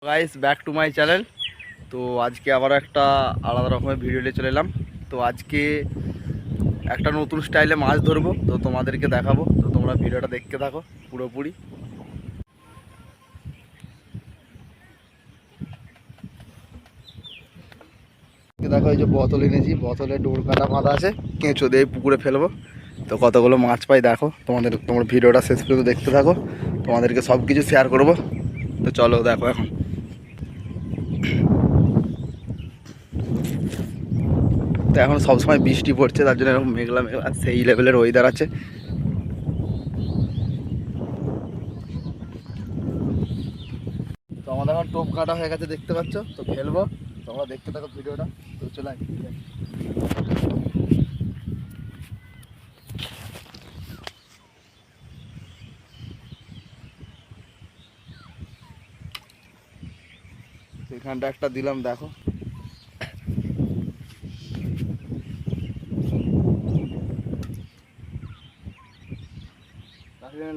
Guys back to my channel. তো আজকে আবার একটা আলাদা রকমের ভিডিও নিয়ে চলে এলাম। তো আজকে একটা নতুন স্টাইলে মাছ ধরবো, তো তোমাদেরকে দেখাবো। তো তোমরা ভিডিওটা দেখতে থাকো পুরোপুরি। দেখো এই যে বোতল এনেছি, বোতলে ডোর কাটা বাঁধা আছে, কেঁচো দিয়ে পুকুরে ফেলবো। তো কতগুলো মাছ পাই দেখো, তোমরা ভিডিওটা শেষ পর্যন্ত দেখতে থাকো, তোমাদেরকে সব কিছু শেয়ার করবো। তো চলো দেখো এখন। তো এখন সবসময় বৃষ্টি পড়ছে, তার জন্য এরকম মেঘলা মেঘলা সেই লেভেলের ওয়েদার আছে। তো আমাদের এখন টোপ কাটা হয়ে গেছে দেখতে পাচ্ছ, তো ফেলবো। তোমরা দেখতে থাকো ভিডিওটা। তো চলে এখানটা একটা দিলাম দেখো।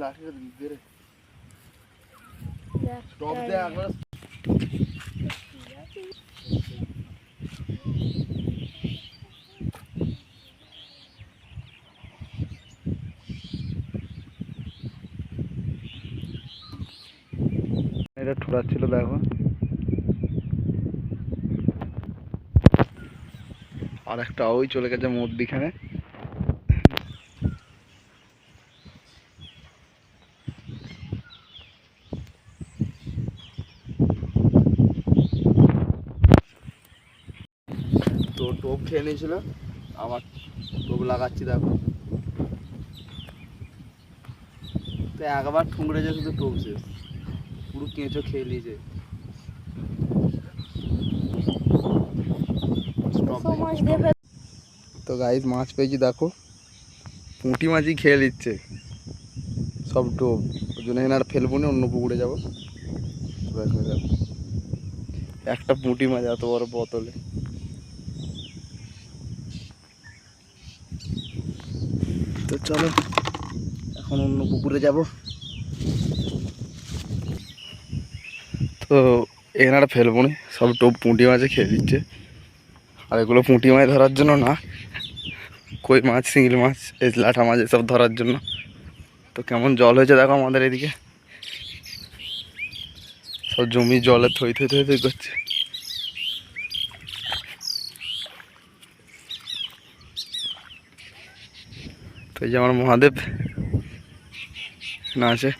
লাঠিটা দিয়ে রে। টপ দিয়ে একবার এটা ঠোরাচ্ছিল দেখো। আর একটা ওই চলে গেছে মধ্যিখানে। তো টোপ খেয়ে নিয়েছিল, আবার টোপ লাগাচ্ছি দেখো। তো একবার ঠুংরেছে শুধু টোপ শেষ, পুরো কেঁচো খেয়ে নিয়েছে। তো গাইস মাছ পেয়েছি দেখো, পুঁটি মাছই খেয়ে নিচ্ছে সব টোপ। ওই জন্য এখানে আর ফেলবো না, অন্য পুকুরে যাবো। একটা পুঁটি মাছ এত বড় বোতলে। তো চলো এখন অন্য পুকুরে যাব। তো এখানে আর ফেলবো না, সব টোপ পুঁটি মাছে খেয়ে দিচ্ছে। আর এগুলো পুঁটি মাছ ধরার জন্য না, কই মাছ, শিঙিল মাছ, এই লাঠা মাছ এসব ধরার জন্য। তো কেমন জল হয়েছে দেখো আমাদের এদিকে, সব জমি জলে থই থই থই থই করছে। তো এই যে আমার মহাদেব না আছে।